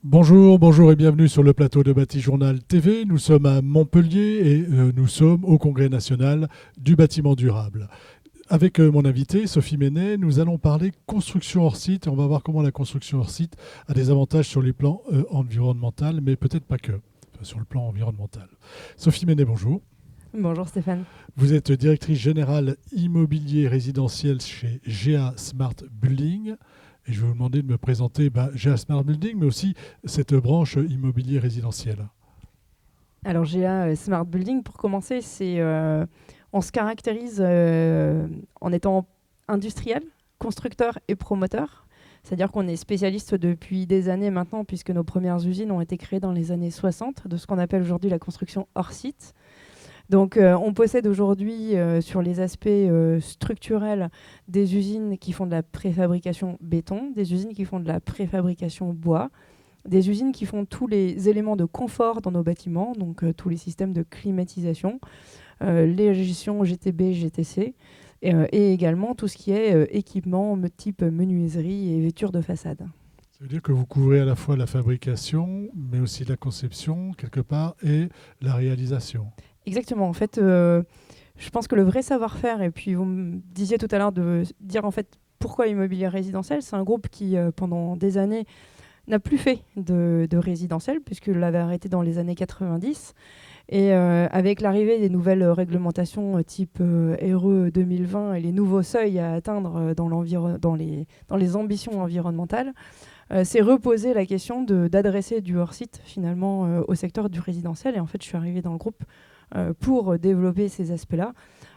Bonjour, bonjour et bienvenue sur le plateau de Bâti-Journal TV. Nous sommes à Montpellier et nous sommes au Congrès national du bâtiment durable. Avec mon invité, Sophie Ménet, nous allons parler construction hors site et on va voir comment la construction hors site a des avantages sur les plans environnemental, mais peut-être pas que, sur le plan environnemental. Sophie Ménet, bonjour. Bonjour Stéphane. Vous êtes directrice générale immobilier résidentiel chez GA Smart Building. Et je vais vous demander de me présenter GA Smart Building, mais aussi cette branche immobilier résidentiel. Alors GA Smart Building, pour commencer, on se caractérise en étant industriel, constructeur et promoteur. C'est-à-dire qu'on est spécialiste depuis des années maintenant, puisque nos premières usines ont été créées dans les années 60, de ce qu'on appelle aujourd'hui la construction hors site. Donc on possède aujourd'hui sur les aspects structurels des usines qui font de la préfabrication béton, des usines qui font de la préfabrication bois, des usines qui font tous les éléments de confort dans nos bâtiments, donc tous les systèmes de climatisation, les gestions GTB, GTC, et également tout ce qui est équipement type menuiserie et vêture de façade. Ça veut dire que vous couvrez à la fois la fabrication, mais aussi la conception, quelque part, et la réalisation. Exactement. En fait, je pense que le vrai savoir-faire, et puis vous me disiez tout à l'heure de dire en fait pourquoi immobilier résidentiel, c'est un groupe qui, pendant des années, n'a plus fait de résidentiel, puisqu'il l'avait arrêté dans les années 90. Et avec l'arrivée des nouvelles réglementations type RE 2020 et les nouveaux seuils à atteindre dans les ambitions environnementales, c'est reposer la question d'adresser du hors-site finalement au secteur du résidentiel. Et en fait, je suis arrivée dans le groupe pour développer ces aspects-là,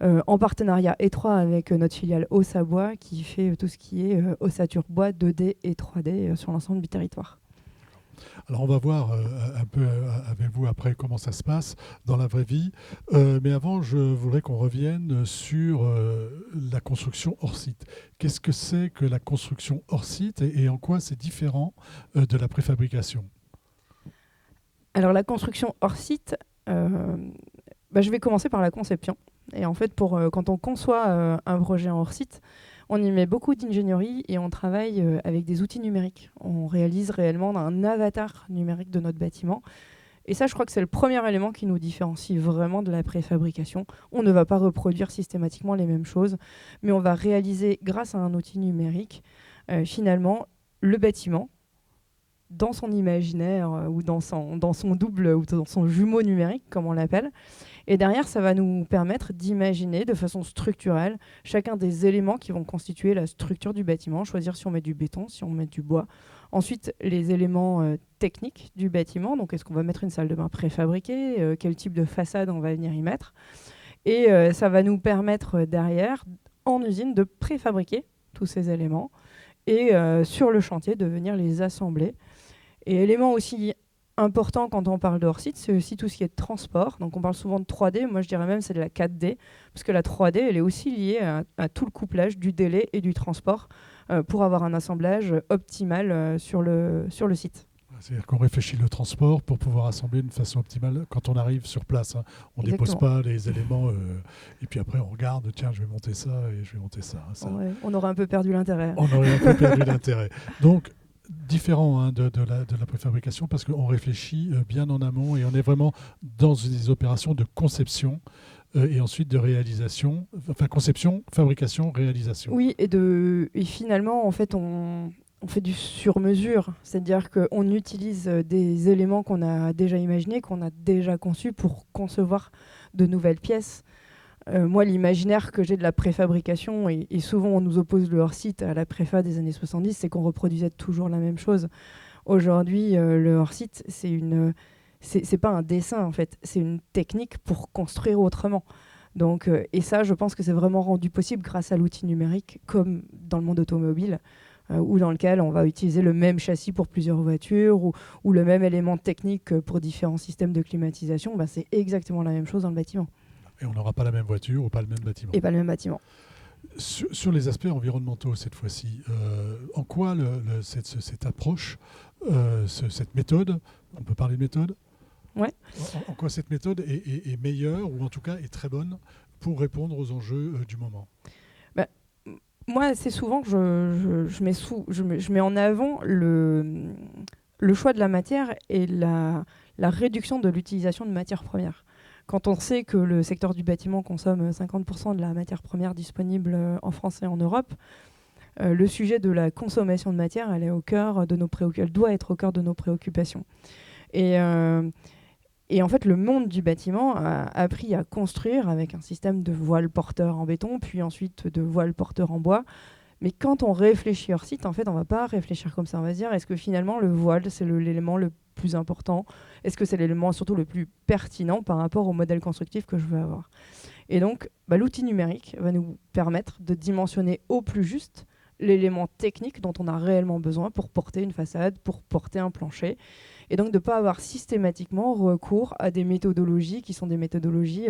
en partenariat étroit avec notre filiale Ossabois qui fait tout ce qui est ossature bois 2D et 3D sur l'ensemble du territoire. Alors on va voir un peu avec vous après comment ça se passe dans la vraie vie. Mais avant, je voudrais qu'on revienne sur la construction hors site. Qu'est-ce que c'est que la construction hors site et en quoi c'est différent de la préfabrication ? Alors la construction hors site, je vais commencer par la conception. Et en fait, quand on conçoit un projet en hors site, on y met beaucoup d'ingénierie et on travaille avec des outils numériques. On réalise réellement un avatar numérique de notre bâtiment. Et ça, je crois que c'est le premier élément qui nous différencie vraiment de la préfabrication. On ne va pas reproduire systématiquement les mêmes choses, mais on va réaliser, grâce à un outil numérique, finalement, le bâtiment dans son imaginaire ou dans son double ou dans son jumeau numérique, comme on l'appelle. Et derrière, ça va nous permettre d'imaginer de façon structurelle chacun des éléments qui vont constituer la structure du bâtiment, choisir si on met du béton, si on met du bois. Ensuite, les éléments techniques du bâtiment, donc est-ce qu'on va mettre une salle de bain préfabriquée, quel type de façade on va venir y mettre. Et ça va nous permettre derrière, en usine, de préfabriquer tous ces éléments et sur le chantier, de venir les assembler. Et élément aussi important quand on parle de hors-site, c'est aussi tout ce qui est transport. Donc on parle souvent de 3D, moi je dirais même c'est de la 4D, parce que la 3D, elle est aussi liée à tout le couplage du délai et du transport pour avoir un assemblage optimal sur le site. C'est-à-dire qu'on réfléchit le transport pour pouvoir assembler d'une façon optimale quand on arrive sur place. Hein. On ne dépose pas les éléments et puis après on regarde, tiens, je vais monter ça et je vais monter ça. Ouais, on aurait un peu perdu l'intérêt. On aurait un peu perdu l'intérêt. Donc, différent de la préfabrication parce qu'on réfléchit bien en amont et on est vraiment dans des opérations de conception et ensuite de réalisation, enfin conception, fabrication, réalisation. Oui, et finalement, en fait, on fait du sur-mesure, c'est-à-dire qu'on utilise des éléments qu'on a déjà imaginés, qu'on a déjà conçus pour concevoir de nouvelles pièces. Moi, l'imaginaire que j'ai de la préfabrication, et souvent on nous oppose le hors-site à la préfa des années 70, c'est qu'on reproduisait toujours la même chose. Aujourd'hui, le hors-site, c'est pas un dessin en fait, c'est une technique pour construire autrement. Donc, et ça, je pense que c'est vraiment rendu possible grâce à l'outil numérique, comme dans le monde automobile, ou dans lequel on va utiliser le même châssis pour plusieurs voitures, ou le même élément technique pour différents systèmes de climatisation. C'est exactement la même chose dans le bâtiment. Et on n'aura pas la même voiture ou pas le même bâtiment. Et pas le même bâtiment. Sur les aspects environnementaux, cette fois-ci, en quoi cette approche, cette méthode, on peut parler de méthode ? Ouais. En quoi cette méthode est meilleure ou en tout cas est très bonne pour répondre aux enjeux du moment ? Moi, assez souvent, je mets en avant le choix de la matière et la réduction de l'utilisation de matières premières. Quand on sait que le secteur du bâtiment consomme 50% de la matière première disponible en France et en Europe, le sujet de la consommation de matière, elle doit être au cœur de nos préoccupations. Et en fait, le monde du bâtiment a appris à construire avec un système de voiles porteurs en béton, puis ensuite de voiles porteurs en bois. Mais quand on réfléchit hors site, en fait, on ne va pas réfléchir comme ça. On va se dire, est-ce que finalement le voile, c'est l'élément le plus important? Est-ce que c'est l'élément surtout le plus pertinent par rapport au modèle constructif que je veux avoir? Et donc, l'outil numérique va nous permettre de dimensionner au plus juste l'élément technique dont on a réellement besoin pour porter une façade, pour porter un plancher. Et donc de ne pas avoir systématiquement recours à des méthodologies qui sont des méthodologies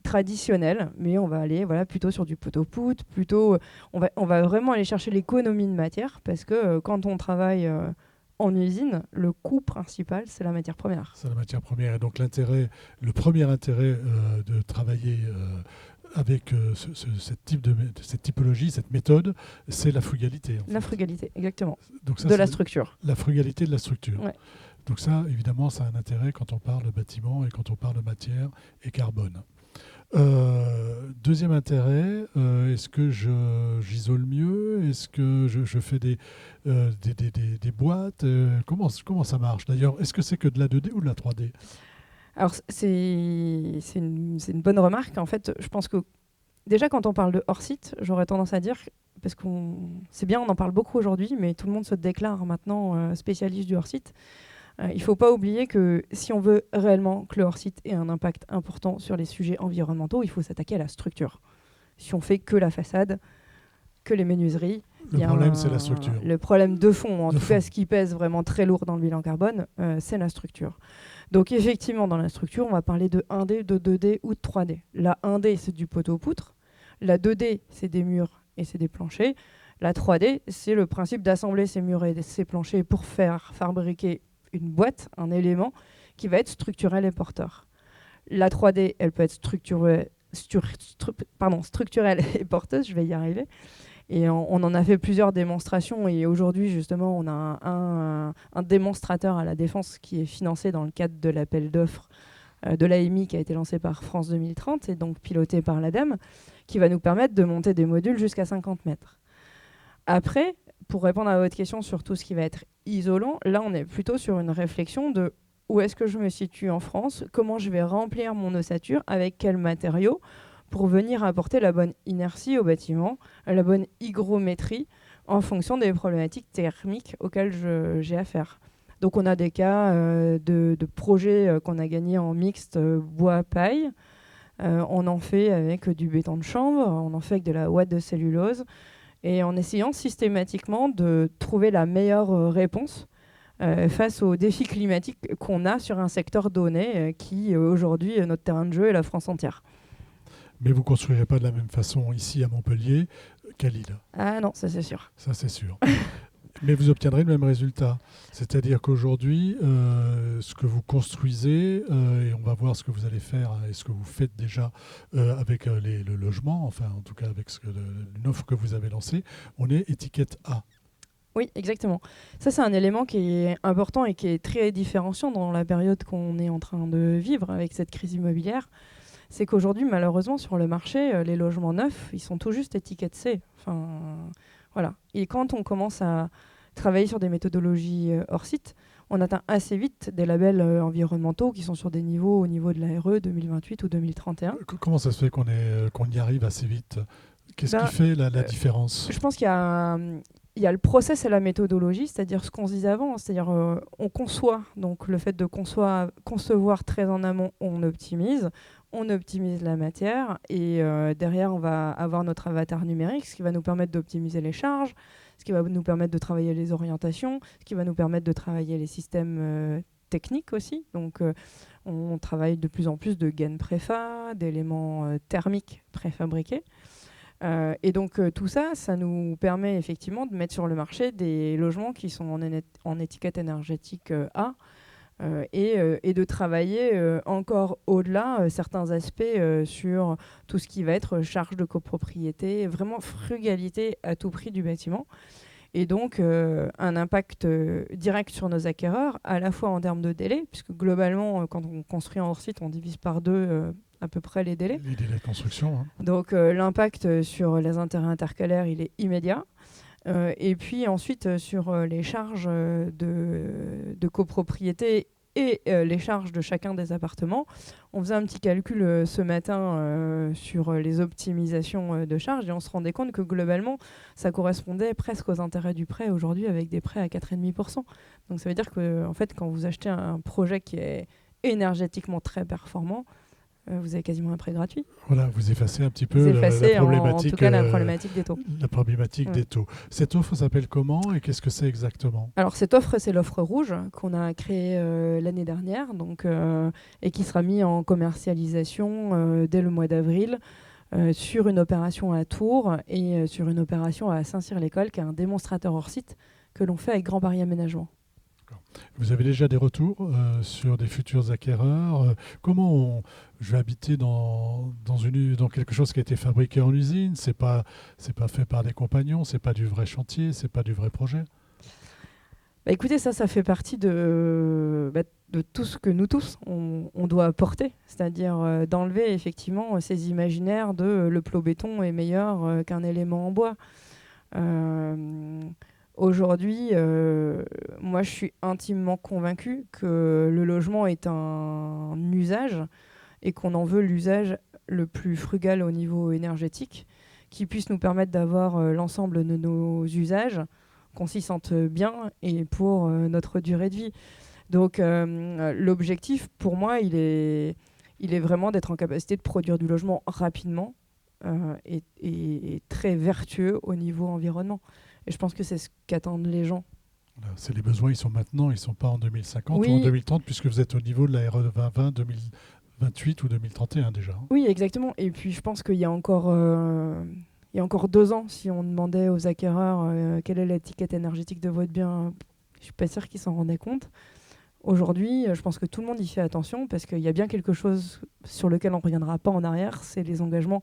traditionnelles, mais on va aller plutôt sur du pot-au-poutre, on va vraiment aller chercher l'économie de matière, parce que quand on travaille en usine, le coût principal, c'est la matière première. C'est la matière première. Et donc le premier intérêt de travailler avec cette typologie, cette méthode, c'est la frugalité. La frugalité, exactement. Donc ça, de la structure. La frugalité de la structure. Ouais. Donc ça, évidemment, ça a un intérêt quand on parle de bâtiment et quand on parle de matière et carbone. Deuxième intérêt, est-ce que j'isole mieux? Est-ce que je fais des boîtes? Comment ça marche? D'ailleurs, est-ce que c'est que de la 2D ou de la 3D? Alors, c'est une bonne remarque. En fait, je pense que déjà, quand on parle de hors-site, j'aurais tendance à dire, parce que c'est bien, on en parle beaucoup aujourd'hui, mais tout le monde se déclare maintenant spécialiste du hors-site. Il ne faut pas oublier que si on veut réellement que le hors-site ait un impact important sur les sujets environnementaux, il faut s'attaquer à la structure. Si on fait que la façade, que les menuiseries... Le problème, c'est la structure. Le problème de fond, en tout cas, ce qui pèse vraiment très lourd dans le bilan carbone, c'est la structure. Donc effectivement, dans la structure, on va parler de 1D, de 2D ou de 3D. La 1D, c'est du poteau-poutre. La 2D, c'est des murs et c'est des planchers. La 3D, c'est le principe d'assembler ces murs et ces planchers pour faire fabriquer une boîte, un élément qui va être structurel et porteur. La 3D, elle peut être structurelle et porteuse, je vais y arriver. Et on en a fait plusieurs démonstrations. Et aujourd'hui, justement, on a un démonstrateur à la Défense qui est financé dans le cadre de l'appel d'offres de l'AMI qui a été lancé par France 2030 et donc piloté par l'ADEME, qui va nous permettre de monter des modules jusqu'à 50 mètres. Après, pour répondre à votre question sur tout ce qui va être isolant, là, on est plutôt sur une réflexion de où est-ce que je me situe en France, comment je vais remplir mon ossature, avec quels matériaux, pour venir apporter la bonne inertie au bâtiment, la bonne hygrométrie, en fonction des problématiques thermiques auxquelles j'ai affaire. Donc on a des cas de projets qu'on a gagnés en mixte bois-paille. On en fait avec du béton de chanvre, on en fait avec de la ouate de cellulose, et en essayant systématiquement de trouver la meilleure réponse face aux défis climatiques qu'on a sur un secteur donné qui, aujourd'hui, notre terrain de jeu est la France entière. Mais vous ne construirez pas de la même façon ici à Montpellier qu'à Lille. Ah non, ça c'est sûr. Ça c'est sûr. Mais vous obtiendrez le même résultat. C'est-à-dire qu'aujourd'hui, ce que vous construisez, et on va voir ce que vous allez faire et ce que vous faites déjà avec le logement, enfin en tout cas avec une offre que vous avez lancée, on est étiquette A. Oui, exactement. Ça, c'est un élément qui est important et qui est très différenciant dans la période qu'on est en train de vivre avec cette crise immobilière. C'est qu'aujourd'hui, malheureusement, sur le marché, les logements neufs, ils sont tout juste étiquette C. Enfin, voilà. Et quand on commence à travailler sur des méthodologies hors site, on atteint assez vite des labels environnementaux qui sont sur des niveaux au niveau de la RE 2028 ou 2031. Comment ça se fait qu'on y arrive assez vite? Qu'est-ce qui fait la différence? Je pense qu'il y a le process et la méthodologie, c'est-à-dire ce qu'on se disait avant, c'est-à-dire on conçoit, donc le fait de concevoir très en amont, on optimise la matière et derrière on va avoir notre avatar numérique, ce qui va nous permettre d'optimiser les charges, ce qui va nous permettre de travailler les orientations, ce qui va nous permettre de travailler les systèmes techniques aussi. Donc on travaille de plus en plus de gaines préfa, d'éléments thermiques préfabriqués. Et donc tout ça, ça nous permet effectivement de mettre sur le marché des logements qui sont en étiquette énergétique A et de travailler encore au-delà certains aspects sur tout ce qui va être charge de copropriété, vraiment frugalité à tout prix du bâtiment. et donc un impact direct sur nos acquéreurs, à la fois en termes de délai, puisque globalement, quand on construit en hors-site, on divise par deux à peu près les délais. Les délais de construction. Hein. Donc l'impact sur les intérêts intercalaires, il est immédiat. Et puis ensuite, sur les charges de copropriété et les charges de chacun des appartements, on faisait un petit calcul ce matin sur les optimisations de charges et on se rendait compte que globalement, ça correspondait presque aux intérêts du prêt aujourd'hui avec des prêts à 4,5%. Donc ça veut dire que en fait, quand vous achetez un projet qui est énergétiquement très performant, vous avez quasiment un prêt gratuit. Voilà, vous effacez un petit Vous peu la effacez problématique, en tout cas la problématique des taux. La problématique des taux. Cette offre s'appelle comment et qu'est-ce que c'est exactement ? Alors cette offre, c'est l'offre rouge qu'on a créée l'année dernière donc, et qui sera mise en commercialisation dès le mois d'avril sur une opération à Tours et sur une opération à Saint-Cyr-l'École qui est un démonstrateur hors site que l'on fait avec Grand Paris Aménagement. Vous avez déjà des retours sur des futurs acquéreurs Comment je vais habiter dans quelque chose qui a été fabriqué en usine? C'est pas fait par des compagnons, c'est pas du vrai chantier, c'est pas du vrai projet. Bah écoutez, ça fait partie de tout ce que nous tous, on doit apporter. C'est-à-dire d'enlever effectivement ces imaginaires de le plot béton est meilleur qu'un élément en bois. Aujourd'hui, moi je suis intimement convaincue que le logement est un usage et qu'on en veut l'usage le plus frugal au niveau énergétique, qui puisse nous permettre d'avoir l'ensemble de nos usages, qu'on s'y sente bien et pour notre durée de vie. Donc l'objectif pour moi, il est vraiment d'être en capacité de produire du logement rapidement et très vertueux au niveau environnement. Et je pense que c'est ce qu'attendent les gens. Voilà, c'est les besoins, ils sont maintenant, ils ne sont pas en 2050 oui. ou en 2030, puisque vous êtes au niveau de la RE 2020, 2028 ou 2031 déjà. Oui, exactement. Et puis je pense qu'il y a encore 2 ans, si on demandait aux acquéreurs quelle est l'étiquette énergétique de votre bien, je ne suis pas sûre qu'ils s'en rendaient compte. Aujourd'hui, je pense que tout le monde y fait attention parce qu'il y a bien quelque chose sur lequel on ne reviendra pas en arrière, c'est les engagements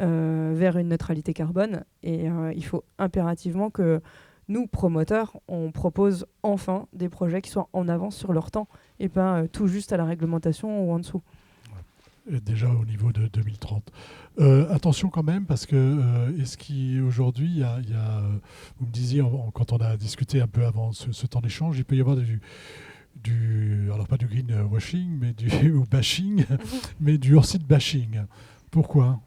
vers une neutralité carbone. Et il faut impérativement que nous, promoteurs, on propose enfin des projets qui soient en avance sur leur temps et pas tout juste à la réglementation ou en dessous. Déjà au niveau de 2030. Attention quand même, parce que est-ce qu'aujourd'hui, il y a vous me disiez, quand on a discuté un peu avant ce temps d'échange, il peut y avoir alors pas du greenwashing, mais ou bashing, mais du hors-site bashing. Pourquoi ?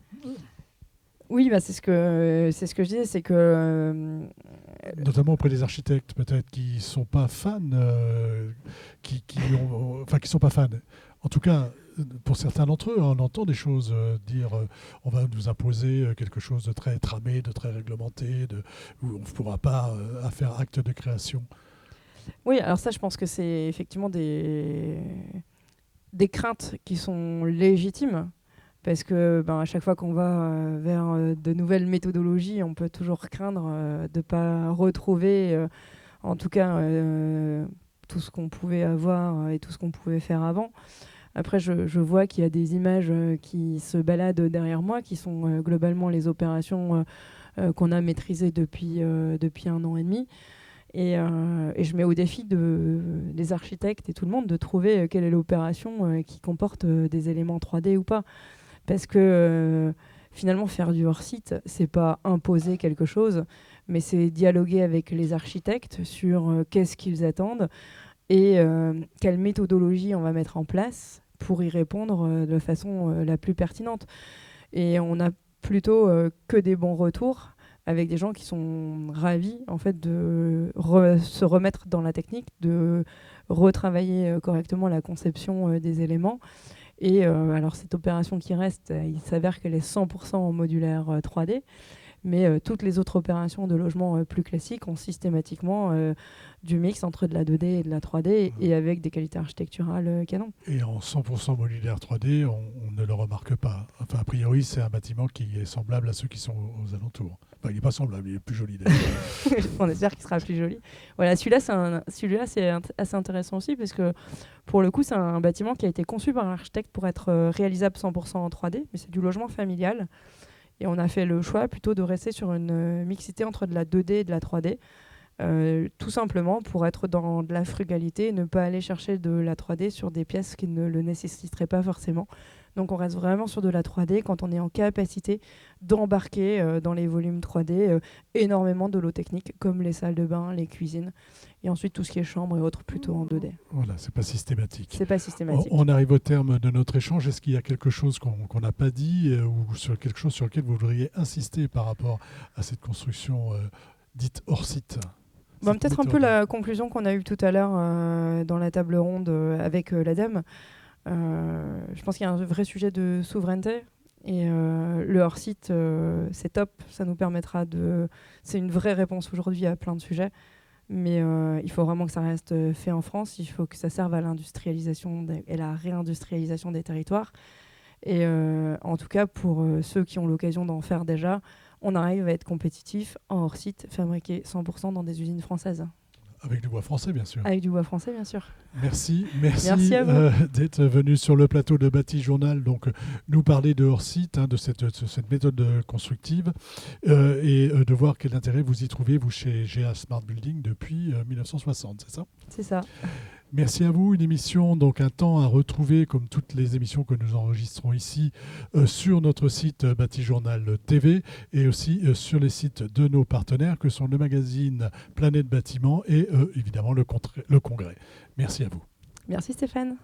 Oui, c'est ce que je disais, c'est que notamment auprès des architectes peut-être qui sont pas fans, qui sont pas fans. En tout cas, pour certains d'entre eux, on entend des choses dire on va nous imposer quelque chose de très tramé, de très réglementé, où on ne pourra pas faire acte de création. Oui, alors ça, je pense que c'est effectivement des craintes qui sont légitimes. Parce que à chaque fois qu'on va vers de nouvelles méthodologies, on peut toujours craindre de ne pas retrouver, en tout cas, tout ce qu'on pouvait avoir et tout ce qu'on pouvait faire avant. Après, je vois qu'il y a des images qui se baladent derrière moi, qui sont globalement les opérations qu'on a maîtrisées depuis 1 an et demi. Et je mets au défi des architectes et tout le monde de trouver quelle est l'opération qui comporte des éléments 3D ou pas. Parce que finalement, faire du hors-site, c'est pas imposer quelque chose, mais c'est dialoguer avec les architectes sur qu'est-ce qu'ils attendent et quelle méthodologie on va mettre en place pour y répondre de façon la plus pertinente. Et on a plutôt que des bons retours avec des gens qui sont ravis en fait, de se remettre dans la technique, de retravailler correctement la conception des éléments. Et alors cette opération qui reste, il s'avère qu'elle est 100% en modulaire 3D, mais toutes les autres opérations de logement plus classiques ont systématiquement du mix entre de la 2D et de la 3D et avec des qualités architecturales canon. Et en 100% modulaire 3D, on ne le remarque pas. Enfin, a priori, c'est un bâtiment qui est semblable à ceux qui sont aux alentours. Enfin, il n'est pas semblable, il est plus joli d'ailleurs. On espère qu'il sera plus joli. Voilà, celui-là, c'est assez intéressant aussi parce que pour le coup, c'est un bâtiment qui a été conçu par un architecte pour être réalisable 100% en 3D, mais c'est du logement familial. Et on a fait le choix plutôt de rester sur une mixité entre de la 2D et de la 3D. Tout simplement pour être dans de la frugalité et ne pas aller chercher de la 3D sur des pièces qui ne le nécessiteraient pas forcément. Donc on reste vraiment sur de la 3D quand on est en capacité d'embarquer dans les volumes 3D énormément de l'eau technique comme les salles de bain, les cuisines et ensuite tout ce qui est chambre et autres plutôt en 2D. Voilà, c'est pas systématique. C'est pas systématique. On arrive au terme de notre échange. Est-ce qu'il y a quelque chose qu'on n'a pas dit ou sur quelque chose sur lequel vous voudriez insister par rapport à cette construction dite hors site? Peut-être un peu la conclusion qu'on a eue tout à l'heure dans la table ronde avec l'ADEME. Je pense qu'il y a un vrai sujet de souveraineté et le hors-site, c'est top. Ça nous permettra de... C'est une vraie réponse aujourd'hui à plein de sujets, mais il faut vraiment que ça reste fait en France. Il faut que ça serve à l'industrialisation et la réindustrialisation des territoires. Et en tout cas, pour ceux qui ont l'occasion d'en faire déjà, on arrive à être compétitif en hors-site, fabriqué 100% dans des usines françaises. Avec du bois français, bien sûr. Avec du bois français, bien sûr. Merci à vous. D'être venu sur le plateau de Bâti Journal, donc nous parler de hors-site, de cette méthode constructive, et de voir quel intérêt vous y trouvez, vous, chez GA Smart Building, depuis 1960, c'est ça ? C'est ça. Merci à vous. Une émission, donc un temps à retrouver, comme toutes les émissions que nous enregistrons ici, sur notre site Bâti Journal TV et aussi sur les sites de nos partenaires que sont le magazine Planète Bâtiment et évidemment le Congrès. Merci à vous. Merci Stéphane.